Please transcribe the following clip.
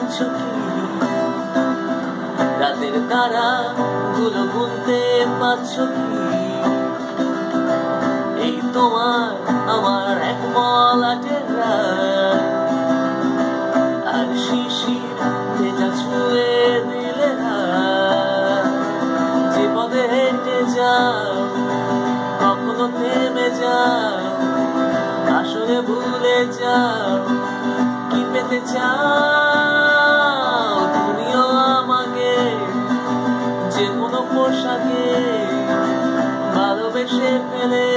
পাচ্ছ কি? রাতের তারা গুলো গুনতে পাচ্ছ কি? এই তোমার আমার এক মলাটের রাত, আর শিশির ভেজা ছুঁয়ে দিলে রাত। যে পথে হেঁটে যাও কখনো থেমে যাও, আসলে ভুলে যাও কি পেতে চাও। তুমিও আমাকে যে কোনো পোশাকে ভালোবেসে ফেলে